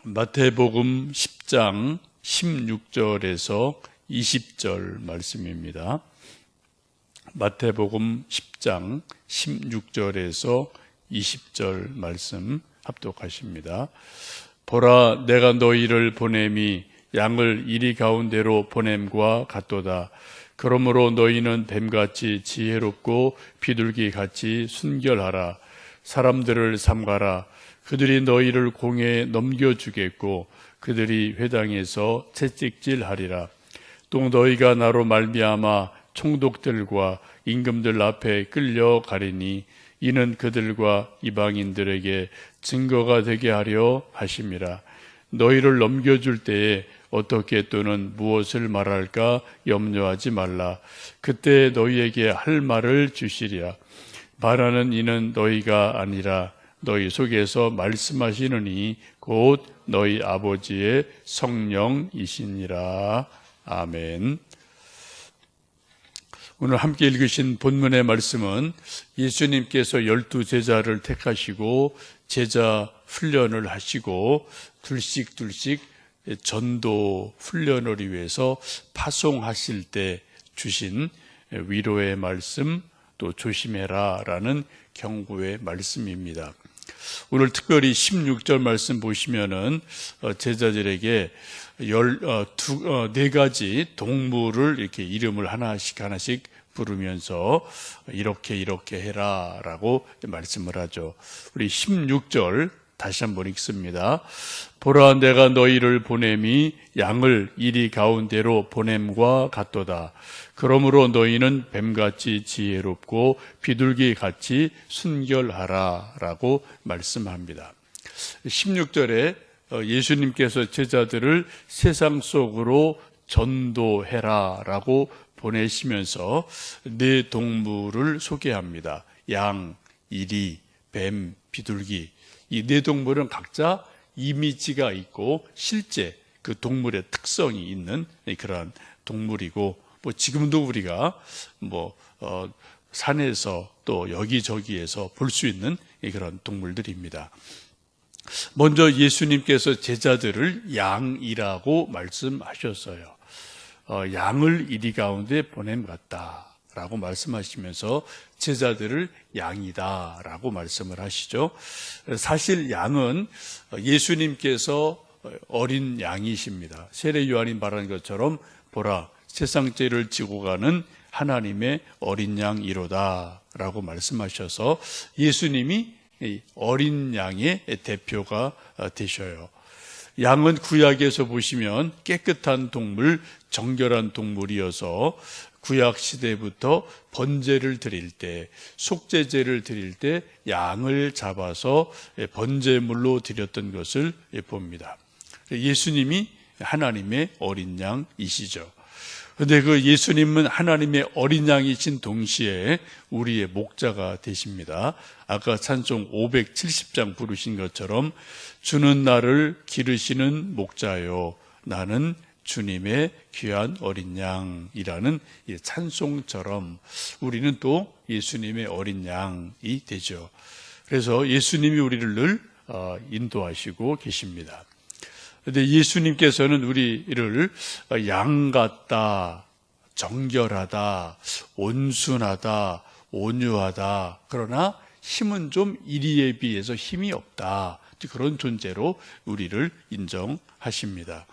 마태복음 10장 16절에서 20절 말씀입니다. 마태복음 10장 16절에서 20절 말씀 합독하십니다. 보라, 내가 너희를 보냄이 양을 이리 가운데로 보냄과 같도다. 그러므로 너희는 뱀같이 지혜롭고 비둘기같이 순결하라. 사람들을 삼가라. 그들이 너희를 공회에 넘겨주겠고 그들이 회당에서 채찍질하리라. 또 너희가 나로 말미암아 총독들과 임금들 앞에 끌려가리니 이는 그들과 이방인들에게 증거가 되게 하려 하심이라. 너희를 넘겨줄 때에 어떻게 또는 무엇을 말할까 염려하지 말라. 그때 너희에게 할 말을 주시리라. 말하는 이는 너희가 아니라 너희 속에서 말씀하시느니 곧 너희 아버지의 성령이시니라. 아멘. 오늘 함께 읽으신 본문의 말씀은 예수님께서 12제자를 택하시고 제자 훈련을 하시고 둘씩 전도 훈련을 위해서 파송하실 때 주신 위로의 말씀, 또 조심해라 라는 경고의 말씀입니다. 오늘 특별히 16절 말씀 보시면은 제자들에게 14가지 동물을 이렇게 이름을 하나씩 부르면서 이렇게 해라 라고 말씀을 하죠. 우리 16절 다시 한번 읽습니다. 보라, 내가 너희를 보냄이 양을 이리 가운데로 보냄과 같도다. 그러므로 너희는 뱀같이 지혜롭고 비둘기같이 순결하라 라고 말씀합니다. 16절에 예수님께서 제자들을 세상 속으로 전도해라 라고 보내시면서 네 동물을 소개합니다. 양, 이리, 뱀, 비둘기. 이 네 동물은 각자 이미지가 있고 실제 그 동물의 특성이 있는 그런 동물이고, 지금도 우리가 산에서 또 여기저기에서 볼 수 있는 그런 동물들입니다. 먼저 예수님께서 제자들을 양이라고 말씀하셨어요. 양을 이리 가운데 보냄 같다 라고 말씀하시면서 제자들을 양이다 라고 말씀을 하시죠. 사실 양은 예수님께서 어린 양이십니다. 세례 요한이 말한 것처럼 보라, 세상 죄를 지고 가는 하나님의 어린 양이로다 라고 말씀하셔서 예수님이 어린 양의 대표가 되셔요. 양은 구약에서 보시면 깨끗한 동물, 정결한 동물이어서 구약 시대부터 번제를 드릴 때, 속죄제를 드릴 때 양을 잡아서 번제물로 드렸던 것을 봅니다. 예수님이 하나님의 어린 양이시죠. 그런데 그 예수님은 하나님의 어린 양이신 동시에 우리의 목자가 되십니다. 아까 찬송 570장 부르신 것처럼 주는 나를 기르시는 목자요, 나는 주님의 귀한 어린 양이라는 찬송처럼 우리는 또 예수님의 어린 양이 되죠. 그래서 예수님이 우리를 늘 인도하시고 계십니다. 그런데 예수님께서는 우리를 양 같다, 정결하다, 온순하다, 온유하다, 그러나 힘은 좀 이리에 비해서 힘이 없다, 그런 존재로 우리를 인정하십니다.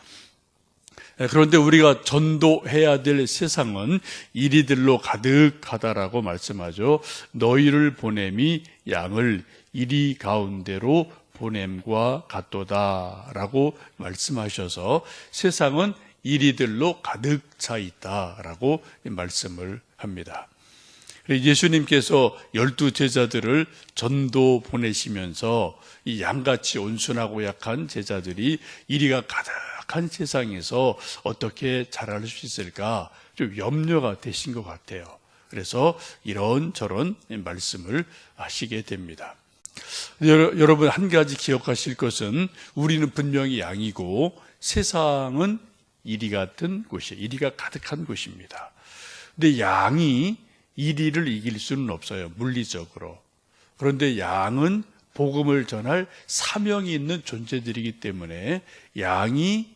그런데 우리가 전도해야 될 세상은 이리들로 가득하다라고 말씀하죠. 너희를 보냄이 양을 이리 가운데로 보냄과 같도다 라고 말씀하셔서 세상은 이리들로 가득 차 있다라고 말씀을 합니다. 예수님께서 12제자들을 전도 보내시면서 이 양같이 온순하고 약한 제자들이 이리가 가득한 세상에서 어떻게 자랄 수 있을까 좀 염려가 되신 것 같아요. 그래서 이런저런 말씀을 하시게 됩니다. 여러분, 한 가지 기억하실 것은 우리는 분명히 양이고 세상은 이리 같은 곳이에요. 이리가 가득한 곳입니다. 근데 양이 이리를 이길 수는 없어요, 물리적으로. 그런데 양은 복음을 전할 사명이 있는 존재들이기 때문에 양이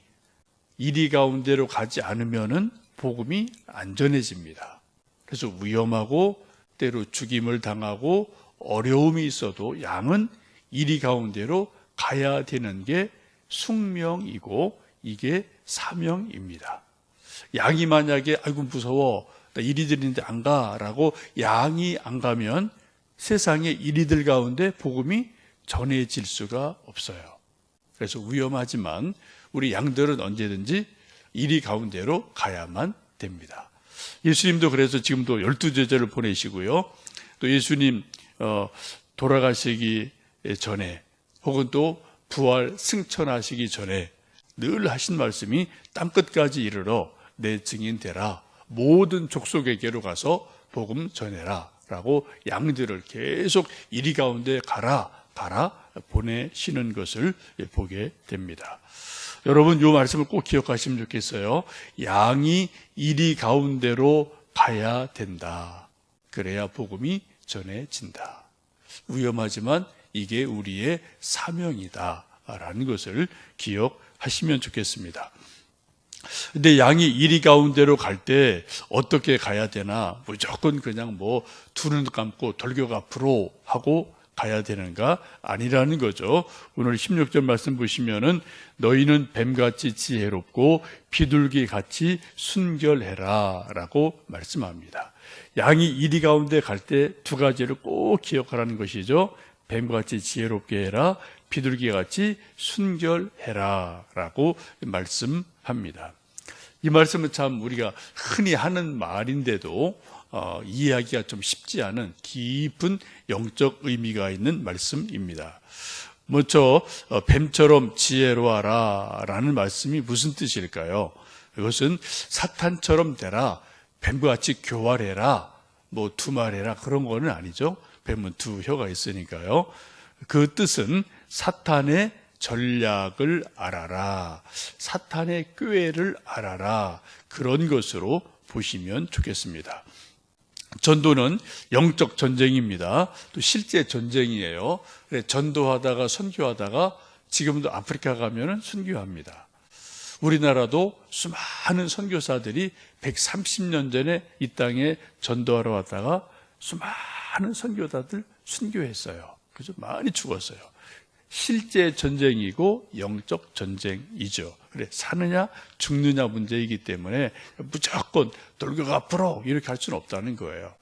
이리 가운데로 가지 않으면은 복음이 안 전해집니다. 그래서 위험하고 때로 죽임을 당하고 어려움이 있어도 양은 이리 가운데로 가야 되는 게 숙명이고 이게 사명입니다. 양이 만약에 아이고 무서워 나 이리들인데 안 가라고 양이 안 가면 세상의 이리들 가운데 복음이 전해질 수가 없어요. 그래서 위험하지만 우리 양들은 언제든지 이리 가운데로 가야만 됩니다. 예수님도 그래서 지금도 12제자를 보내시고요. 또 예수님 돌아가시기 전에 혹은 또 부활 승천하시기 전에 늘 하신 말씀이 땅끝까지 이르러 내 증인 되라. 모든 족속에게로 가서 복음 전해라 라고 양들을 계속 이리 가운데 가라 보내시는 것을 보게 됩니다. 여러분 이 말씀을 꼭 기억하시면 좋겠어요. 양이 이리 가운데로 가야 된다. 그래야 복음이 전해진다. 위험하지만 이게 우리의 사명이다 라는 것을 기억하시면 좋겠습니다. 근데 양이 이리 가운데로 갈 때 어떻게 가야 되나? 무조건 그냥 두 눈 감고 돌격 앞으로 하고 가야 되는가? 아니라는 거죠. 오늘 16절 말씀 보시면은 너희는 뱀같이 지혜롭고 비둘기같이 순결해라 라고 말씀합니다. 양이 이리 가운데 갈 때 두 가지를 꼭 기억하라는 것이죠. 뱀같이 지혜롭게 해라, 비둘기같이 순결해라 라고 말씀합니다. 이 말씀은 참 우리가 흔히 하는 말인데도 이해하기가 좀 쉽지 않은 깊은 영적 의미가 있는 말씀입니다. 먼저 뱀처럼 지혜로워라 라는 말씀이 무슨 뜻일까요? 이것은 사탄처럼 되라, 뱀같이 교활해라, 두말해라 그런 거는 아니죠. 뱀은 두 혀가 있으니까요. 그 뜻은 사탄의 전략을 알아라, 사탄의 꾀를 알아라, 그런 것으로 보시면 좋겠습니다. 전도는 영적 전쟁입니다. 또 실제 전쟁이에요. 전도하다가 선교하다가 지금도 아프리카 가면은 선교합니다. 우리나라도 수많은 선교사들이 130년 전에 이 땅에 전도하러 왔다가 수많은 선교사들 순교했어요. 그래서 많이 죽었어요. 실제 전쟁이고 영적 전쟁이죠. 그래 사느냐 죽느냐 문제이기 때문에 무조건 돌격 앞으로 이렇게 할 수는 없다는 거예요.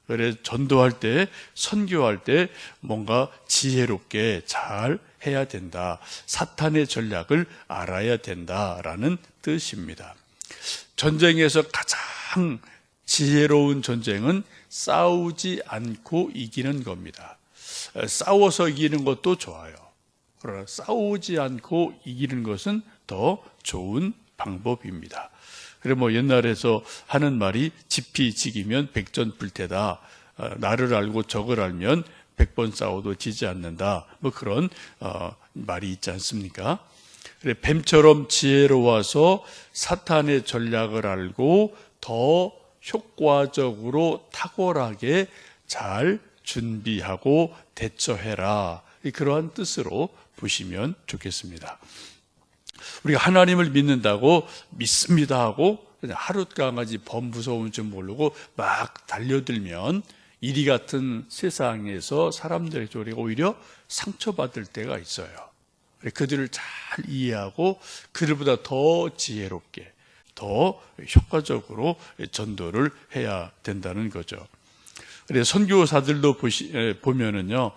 그래서 전도할 때 선교할 때 뭔가 지혜롭게 잘 해야 된다. 사탄의 전략을 알아야 된다라는 뜻입니다. 전쟁에서 가장 지혜로운 전쟁은 싸우지 않고 이기는 겁니다. 싸워서 이기는 것도 좋아요. 그러나 싸우지 않고 이기는 것은 더 좋은 방법입니다. 그래 옛날에서 하는 말이 지피지기면 백전불태다. 나를 알고 적을 알면 100번 싸워도 지지 않는다. 그런 말이 있지 않습니까? 그래 뱀처럼 지혜로워서 사탄의 전략을 알고 더 효과적으로 탁월하게 잘 준비하고 대처해라. 그러한 뜻으로 보시면 좋겠습니다. 우리가 하나님을 믿는다고 믿습니다 하고 그냥 하룻강아지 범무서운 줄 모르고 막 달려들면 이리 같은 세상에서 사람들에게 우리가 오히려 상처받을 때가 있어요. 그들을 잘 이해하고 그들보다 더 지혜롭게 더 효과적으로 전도를 해야 된다는 거죠. 그래서 선교사들도 보면은요,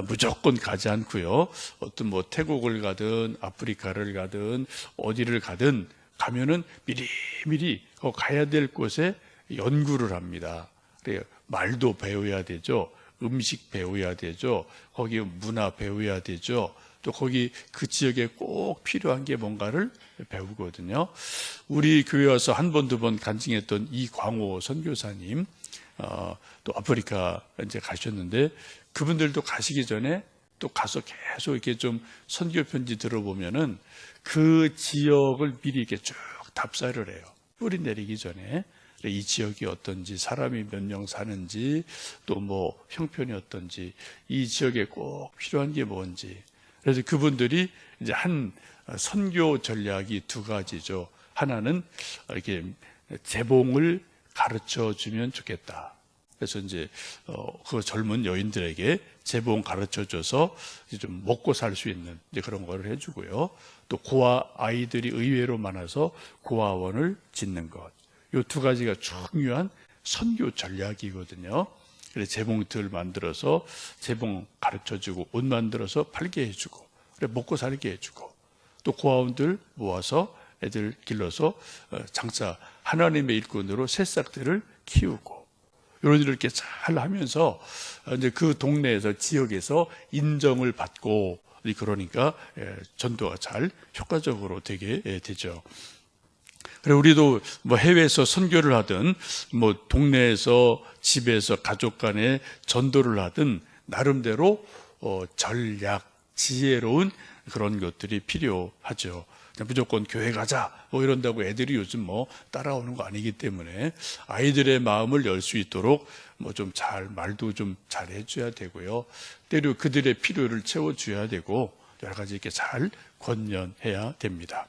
무조건 가지 않고요, 어떤 태국을 가든 아프리카를 가든 어디를 가든 가면은 미리미리 가야 될 곳에 연구를 합니다. 그래요. 말도 배워야 되죠. 음식 배워야 되죠. 거기 문화 배워야 되죠. 또 거기 그 지역에 꼭 필요한 게 뭔가를 배우거든요. 우리 교회 와서 한 번, 두 번 간증했던 이광호 선교사님, 또 아프리카 이제 가셨는데 그분들도 가시기 전에 또 가서 계속 이렇게 좀 선교 편지 들어보면은 그 지역을 미리 이렇게 쭉 답사를 해요. 뿌리 내리기 전에 이 지역이 어떤지, 사람이 몇 명 사는지, 또 뭐 형편이 어떤지, 이 지역에 꼭 필요한 게 뭔지. 그래서 그분들이 이제 한 선교 전략이 두 가지죠. 하나는 이렇게 재봉을 가르쳐 주면 좋겠다. 그래서 이제 그 젊은 여인들에게 재봉 가르쳐 줘서 좀 먹고 살 수 있는 이제 그런 걸 해주고요. 또 고아 아이들이 의외로 많아서 고아원을 짓는 것. 이 두 가지가 중요한 선교 전략이거든요. 그래서 재봉틀 만들어서 재봉 가르쳐 주고, 옷 만들어서 팔게 해주고, 그래 먹고 살게 해주고, 또 고아원들 모아서 애들 길러서 장차 하나님의 일꾼으로 새싹들을 키우고, 이런 일을 이렇게 잘 하면서 이제 그 동네에서, 지역에서 인정을 받고, 그러니까 전도가 잘 효과적으로 되게 되죠. 그래, 우리도 뭐 해외에서 선교를 하든, 뭐 동네에서, 집에서 가족 간에 전도를 하든, 나름대로 전략, 지혜로운 그런 것들이 필요하죠. 무조건 교회 가자 뭐 이런다고 애들이 요즘 뭐 따라오는 거 아니기 때문에 아이들의 마음을 열 수 있도록 뭐 좀 말도 좀 잘 해줘야 되고요. 때로 그들의 필요를 채워줘야 되고, 여러 가지 이렇게 잘 권면해야 됩니다.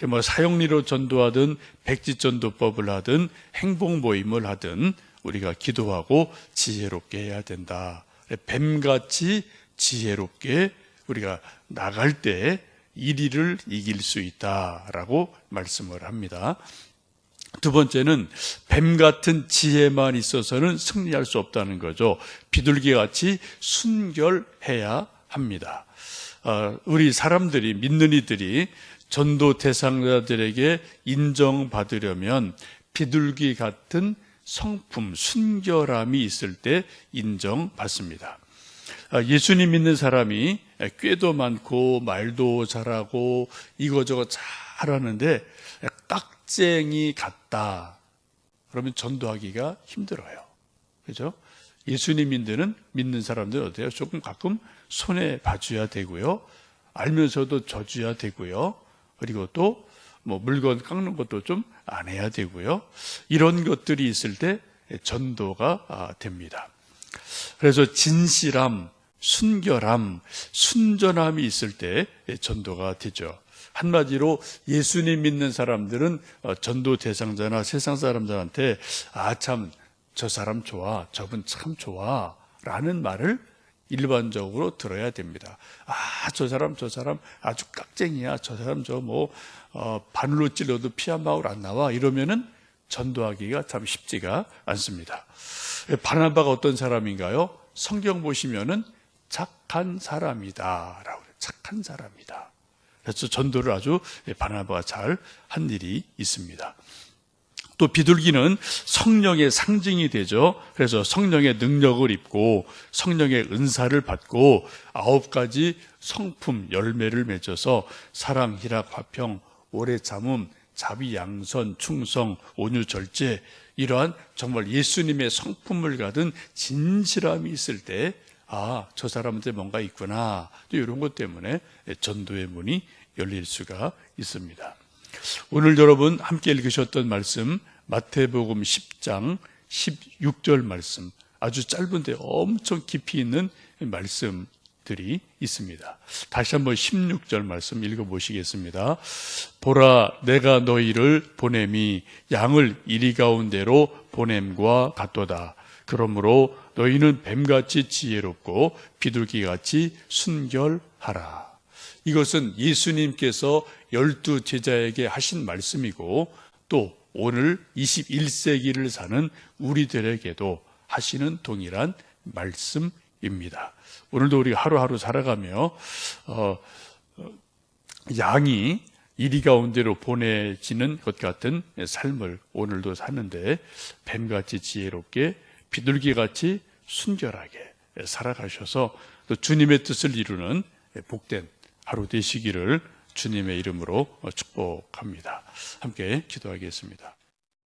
뭐 사형리로 전도하든, 백지전도법을 하든, 행복 모임을 하든 우리가 기도하고 지혜롭게 해야 된다. 뱀같이 지혜롭게 우리가 나갈 때 이리를 이길 수 있다라고 말씀을 합니다. 두 번째는 뱀 같은 지혜만 있어서는 승리할 수 없다는 거죠. 비둘기같이 순결해야 합니다. 우리 사람들이, 믿는 이들이 전도 대상자들에게 인정받으려면 비둘기 같은 성품, 순결함이 있을 때 인정받습니다. 예수님 믿는 사람이 꾀도 많고 말도 잘하고 이거저거 잘하는데 깍쟁이 같다. 그러면 전도하기가 힘들어요. 그죠? 예수님 믿는 사람들은 어때요? 조금 가끔 손해 봐줘야 되고요. 알면서도 져줘야 되고요. 그리고 또 뭐 물건 깎는 것도 좀 안 해야 되고요. 이런 것들이 있을 때 전도가 됩니다. 그래서 진실함, 순결함, 순전함이 있을 때 전도가 되죠. 한마디로 예수님 믿는 사람들은 전도 대상자나 세상 사람들한테 참 저 사람 좋아, 저분 참 좋아 라는 말을 일반적으로 들어야 됩니다. 저 사람 아주 깍쟁이야. 저 사람 바늘로 찔러도 피 한 방울 안 나와. 이러면은 전도하기가 참 쉽지가 않습니다. 바나바가 어떤 사람인가요? 성경 보시면은 착한 사람이다 라고 그래요. 착한 사람이다. 그래서 전도를 아주 바나바가 잘 한 일이 있습니다. 또 비둘기는 성령의 상징이 되죠. 그래서 성령의 능력을 입고 성령의 은사를 받고 9가지 성품 열매를 맺어서 사랑, 희락, 화평, 오래 참음, 자비, 양선, 충성, 온유, 절제, 이러한 정말 예수님의 성품을 가진 진실함이 있을 때 저 사람한테 뭔가 있구나. 또 이런 것 때문에 전도의 문이 열릴 수가 있습니다. 오늘 여러분 함께 읽으셨던 말씀, 마태복음 10장 16절 말씀, 아주 짧은데 엄청 깊이 있는 말씀들이 있습니다. 다시 한번 16절 말씀 읽어보시겠습니다. 보라, 내가 너희를 보냄이 양을 이리 가운데로 보냄과 같도다. 그러므로 너희는 뱀같이 지혜롭고 비둘기같이 순결하라. 이것은 예수님께서 12 제자에게 하신 말씀이고, 또 오늘 21세기를 사는 우리들에게도 하시는 동일한 말씀입니다. 오늘도 우리가 하루하루 살아가며 양이 이리 가운데로 보내지는 것 같은 삶을 오늘도 사는데, 뱀같이 지혜롭게 비둘기같이 순결하게 살아가셔서 또 주님의 뜻을 이루는 복된 하루 되시기를 주님의 이름으로 축복합니다. 함께 기도하겠습니다.